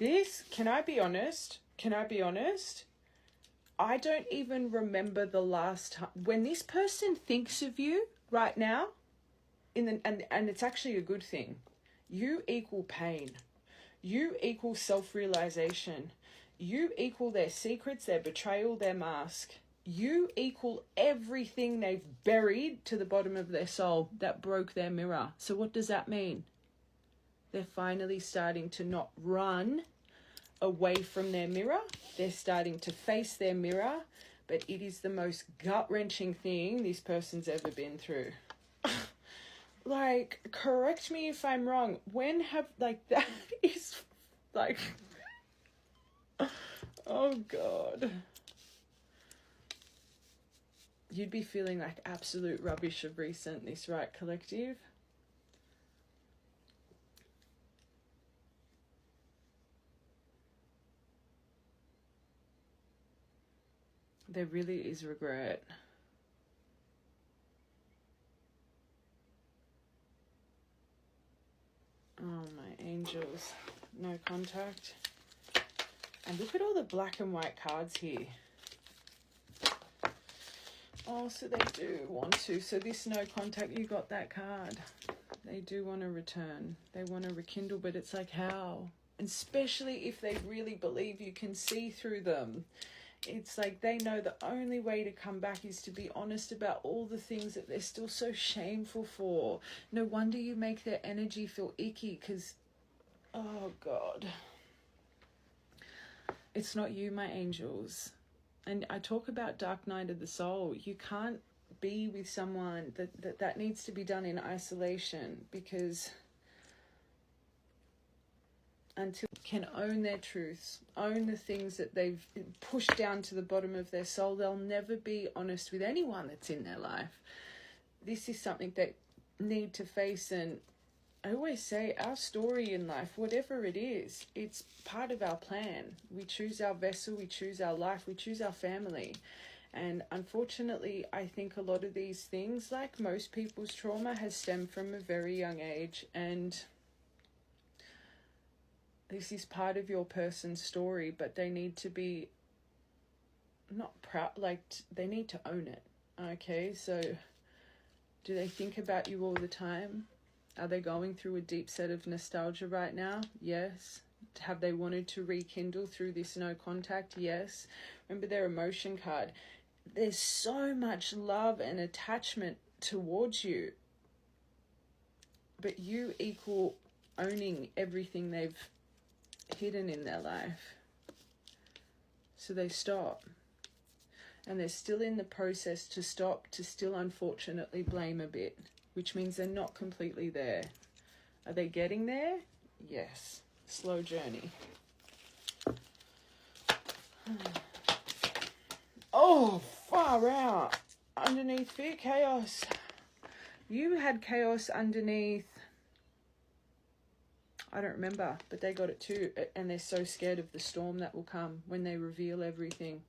This, can I be honest? I don't even remember the last time when this person thinks of you right now, and it's actually a good thing. You equal pain. You equal self-realization. You equal their secrets, their betrayal, their mask. You equal everything they've buried to the bottom of their soul that broke their mirror. So what does that mean? They're finally starting to not run away from their mirror. They're starting to face their mirror, but it is the most gut-wrenching thing this person's ever been through. Like, correct me if I'm wrong. When have, like, that is, like, oh God. You'd be feeling like absolute rubbish of recent, this, right, collective? There really is regret. Oh, my angels. No contact. And look at all the black and white cards here. Oh, so they do want to. So this no contact, you got that card. They do want to return. They want to rekindle, but it's like how? And especially if they really believe you can see through them. It's like they know the only way to come back is to be honest about all the things that they're still so shameful for. No wonder you make their energy feel icky because, oh God. It's not you, my angels. And I talk about dark night of the soul. You can't be with someone that needs to be done in isolation, because until they can own their truths, own the things that they've pushed down to the bottom of their soul, they'll never be honest with anyone that's in their life. This is something they need to face. And I always say our story in life, whatever it is, it's part of our plan. We choose our vessel, we choose our life, we choose our family. And unfortunately, I think a lot of these things, like most people's trauma, has stemmed from a very young age. And this is part of your person's story, but they need to be not proud, like they need to own it. Okay, so do they think about you all the time? Are they going through a deep set of nostalgia right now? Yes. Have they wanted to rekindle through this no contact? Yes. Remember their emotion card. There's so much love and attachment towards you, but you equal owning everything they've hidden in their life. So they stop. And they're still in the process to stop, to still unfortunately blame a bit, which means they're not completely there. Are they getting there? Yes. Slow journey. Oh, far out. Underneath fear, chaos. You had chaos underneath. I don't remember, but they got it too. And they're so scared of the storm that will come when they reveal everything,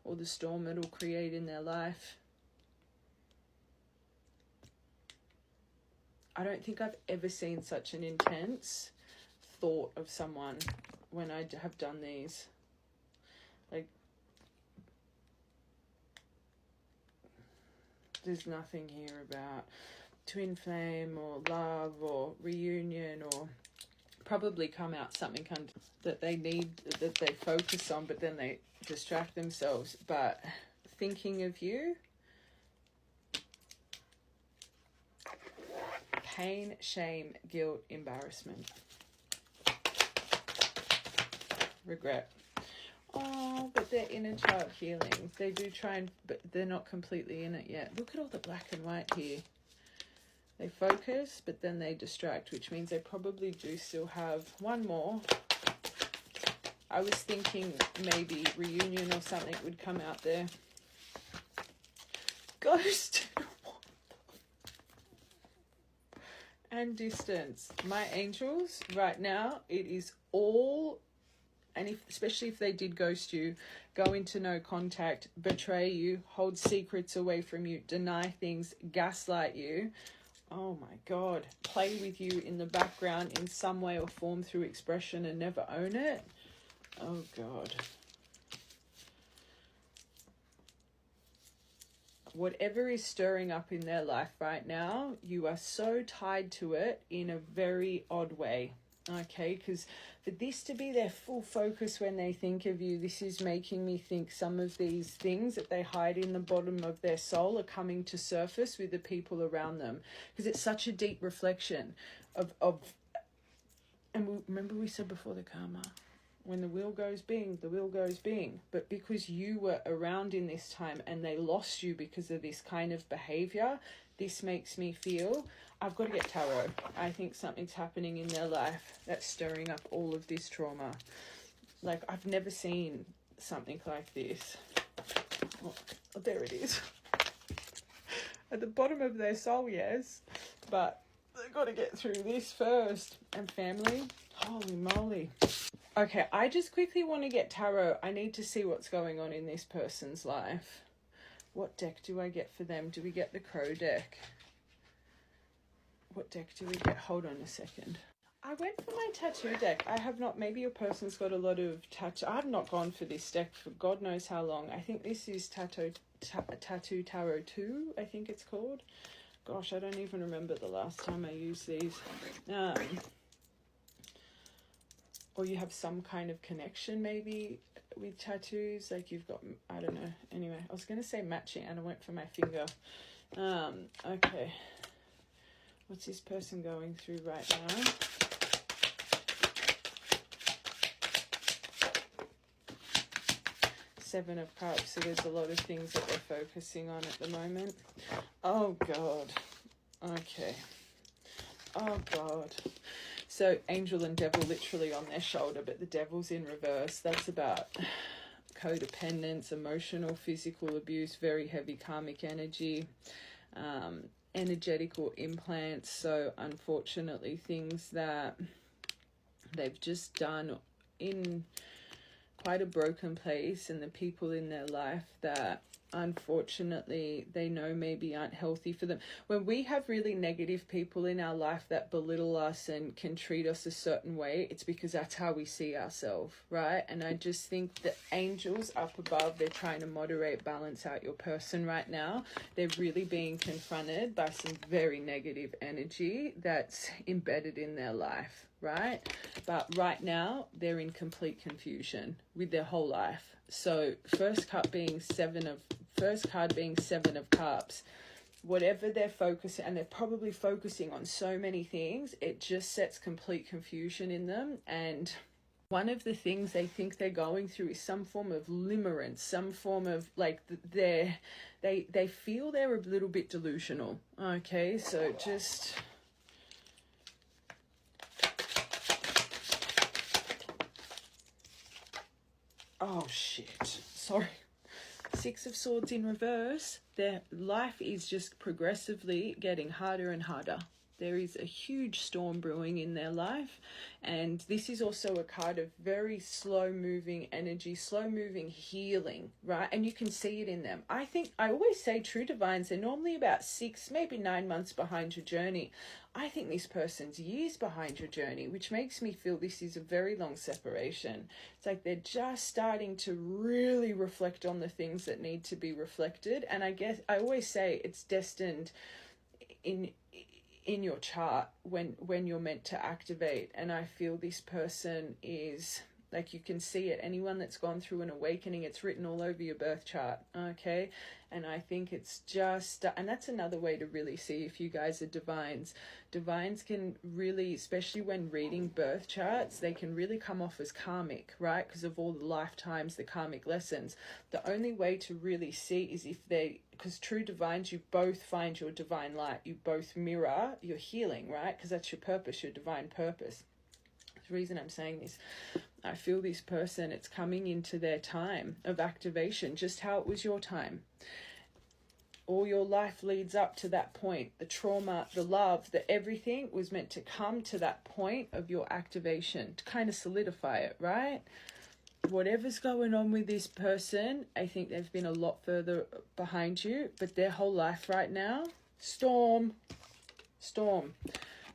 or the storm it'll create in their life. I don't think I've ever seen such an intense thought of someone when I have done these. Like, there's nothing here about twin flame or love or reunion, or probably come out something that they need, that they focus on, but then they distract themselves. But thinking of you, pain, shame, guilt, embarrassment, regret. Oh, but they're inner child healing. They do try and, but they're not completely in it yet. Look at all the black and white here. They focus, but then they distract, which means they probably do still have one more. I was thinking maybe reunion or something would come out there. Ghost. And distance. My angels, right now, it is all, and especially if they did ghost you, go into no contact, betray you, hold secrets away from you, deny things, gaslight you, Oh my God. Play with you in the background in some way or form through expression and never own it. Oh God. Whatever is stirring up in their life right now, you are so tied to it in a very odd way. Okay, because for this to be their full focus when they think of you, this is making me think some of these things that they hide in the bottom of their soul are coming to surface with the people around them. Because it's such a deep reflection of and remember we said before the karma. When the wheel goes bing, the wheel goes bing. But because you were around in this time and they lost you because of this kind of behavior, this makes me feel, I've got to get tarot. I think something's happening in their life that's stirring up all of this trauma. Like, I've never seen something like this. Oh, there it is. At the bottom of their soul, yes. But they've got to get through this first. And family, holy moly. Okay, I just quickly want to get tarot. I need to see what's going on in this person's life. What deck do I get for them? Do we get the Crow deck? What deck do we get? Hold on a second. I went for my tattoo deck. I have not, maybe your person's got a lot of tattoo. I've not gone for this deck for God knows how long. I think this is Tattoo Tarot 2, I think it's called. Gosh, I don't even remember the last time I used these. Or you have some kind of connection maybe with tattoos, like you've got, I don't know. Anyway, I was going to say matching and I went for my finger. Okay. What's this person going through right now? Seven of Cups, so there's a lot of things that they're focusing on at the moment. Oh God. Okay. Oh God. So angel and devil literally on their shoulder, but the devil's in reverse. That's about codependence, emotional, physical abuse, very heavy karmic energy, energetical implants. So unfortunately, things that they've just done in quite a broken place, and the people in their life that unfortunately they know maybe aren't healthy for them. When we have really negative people in our life that belittle us and can treat us a certain way, it's because that's how we see ourselves, right? And I just think that angels up above, they're trying to moderate, balance out your person right now. They're really being confronted by some very negative energy that's embedded in their life, right? But right now they're in complete confusion with their whole life. So first card being Seven of Cups, whatever they're focusing, and they're probably focusing on so many things, it just sets complete confusion in them. And one of the things they think they're going through is some form of limerence, some form of like they feel they're a little bit delusional. Okay, so just oh shit, sorry. Six of Swords in reverse. Their life is just progressively getting harder and harder. There is a huge storm brewing in their life, and this is also a card of very slow moving energy, slow moving healing, right? And you can see it in them. I always say true divines, they're normally about 6, maybe 9 months behind your journey. I think this person's years behind your journey, which makes me feel this is a very long separation. It's like they're just starting to really reflect on the things that need to be reflected. And I guess I always say it's destined in your chart when you're meant to activate. And I feel this person is, like, you can see it. Anyone that's gone through an awakening, it's written all over your birth chart, okay? And I think it's just, and that's another way to really see if you guys are divines. Divines can really, especially when reading birth charts, they can really come off as karmic, right? Because of all the lifetimes, the karmic lessons. The only way to really see is if because true divines, you both find your divine light. You both mirror your healing, right? Because that's your purpose, your divine purpose. The reason I'm saying this, I feel this person, it's coming into their time of activation, just how it was your time. All your life leads up to that point. The trauma, the love, the everything was meant to come to that point of your activation, to kind of solidify it, right? Whatever's going on with this person, I think they've been a lot further behind you, but their whole life right now, storm, storm,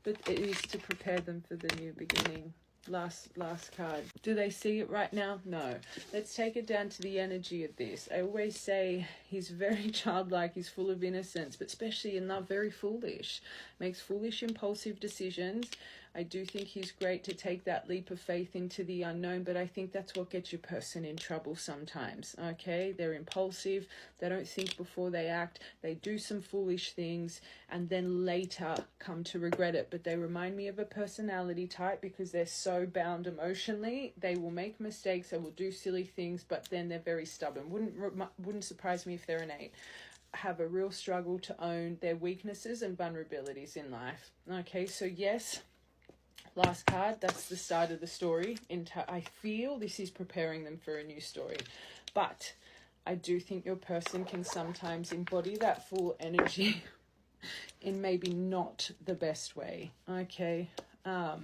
but it is to prepare them for the new beginning. Last card. Do they see it right now? No. Let's take it down to the energy of this. I always say he's very childlike, he's full of innocence, but especially in love, very foolish. Makes foolish, impulsive decisions. I do think he's great to take that leap of faith into the unknown, but I think that's what gets your person in trouble sometimes, okay? They're impulsive, they don't think before they act, they do some foolish things, and then later come to regret it. But they remind me of a personality type because they're so bound emotionally. They will make mistakes, they will do silly things, but then they're very stubborn. Wouldn't surprise me if they're an 8. Have a real struggle to own their weaknesses and vulnerabilities in life. Okay, so yes, last card, that's the start of the story. I feel this is preparing them for a new story. But I do think your person can sometimes embody that full energy in maybe not the best way. Okay. All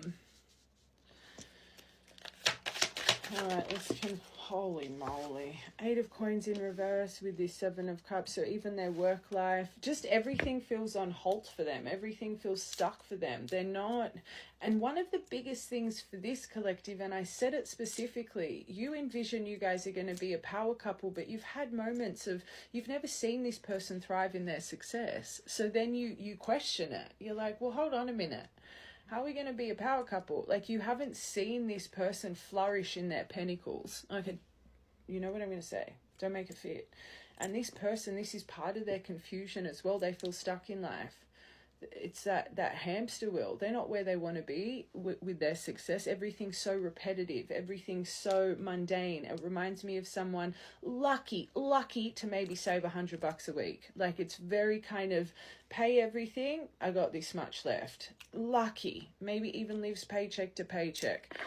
right, holy moly. 8 of Coins in reverse with this 7 of Cups. So even their work life, just everything feels on halt for them. Everything feels stuck for them. They're not. And one of the biggest things for this collective, and I said it specifically, you envision you guys are going to be a power couple, but you've had moments of, you've never seen this person thrive in their success. So then you question it. You're like, well, hold on a minute. How are we going to be a power couple? Like, you haven't seen this person flourish in their pinnacles. Okay, you know what I'm going to say. Don't make it fit. And this person, this is part of their confusion as well. They feel stuck in life. It's that hamster wheel. They're not where they want to be with their success. Everything's so repetitive. Everything's so mundane. It reminds me of someone lucky to maybe save $100 a week. Like, it's very kind of pay everything. I got this much left. Lucky. Maybe even lives paycheck to paycheck.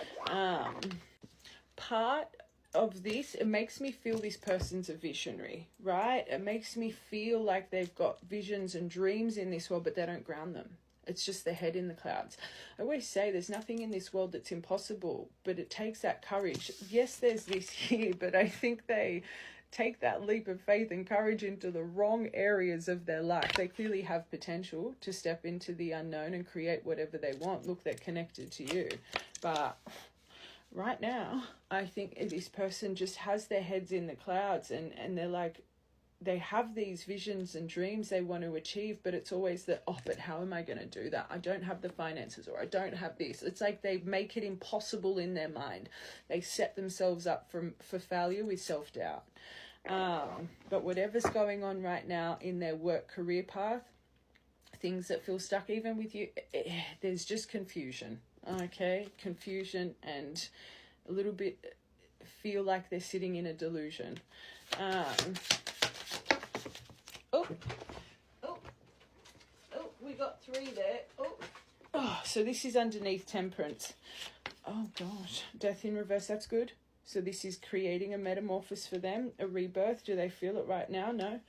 Part of this, it makes me feel this person's a visionary, right? It makes me feel like they've got visions and dreams in this world, but they don't ground them. It's just their head in the clouds. I always say there's nothing in this world that's impossible, but it takes that courage. Yes, there's this here, but I think they take that leap of faith and courage into the wrong areas of their life. They clearly have potential to step into the unknown and create whatever they want. Look, they're connected to you, but right now, I think this person just has their heads in the clouds, and they're like, they have these visions and dreams they want to achieve, but it's always that, oh, but how am I going to do that? I don't have the finances, or I don't have this. It's like they make it impossible in their mind. They set themselves up for failure with self-doubt. But whatever's going on right now in their work career path, things that feel stuck even with you, there's just confusion. Okay, confusion, and a little bit feel like they're sitting in a delusion. We got 3 there. So this is underneath Temperance. Oh gosh, Death in reverse, that's good. So this is creating a metamorphosis for them, a rebirth. Do they feel it right now? No.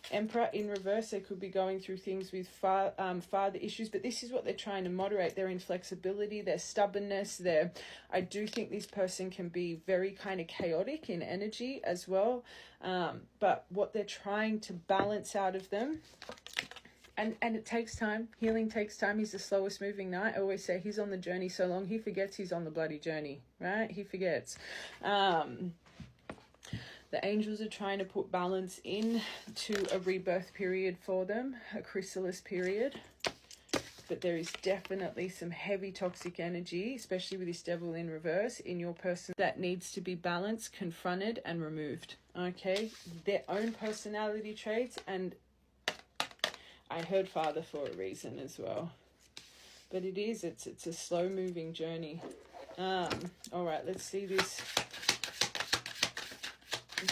Emperor in reverse, they could be going through things with father issues, but this is what they're trying to moderate: their inflexibility, their stubbornness. I do think this person can be very kind of chaotic in energy as well, but what they're trying to balance out of them, and it takes time. Healing takes time. He's the slowest moving knight. I always say he's on the journey so long, he forgets he's on the bloody journey, right? He forgets. The angels are trying to put balance in to a rebirth period for them, a chrysalis period. But there is definitely some heavy toxic energy, especially with this devil in reverse, in your person that needs to be balanced, confronted, and removed. Okay? Their own personality traits, and I heard father for a reason as well. But it's a slow moving journey. All right, let's see this.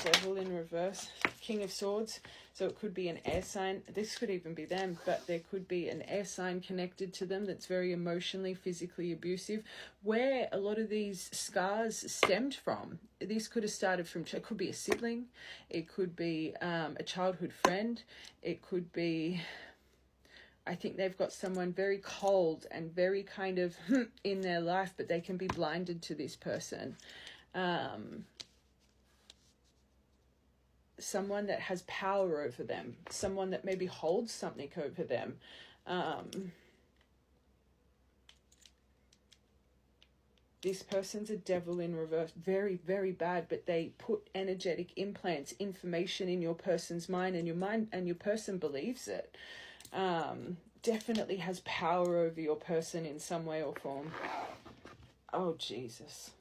Devil in reverse, King of Swords. So it could be an air sign. This could even be them, but there could be an air sign connected to them that's very emotionally, physically abusive, where a lot of these scars stemmed from. This could have started from, it could be a sibling, it could be a childhood friend, it could be, I think they've got someone very cold and very kind of in their life, but they can be blinded to this person. Someone that has power over them, someone that maybe holds something over them. This person's a devil in reverse. Very, very bad, but they put energetic implants, information in your person's mind, and your person believes it. Definitely has power over your person in some way or form. Oh, Jesus.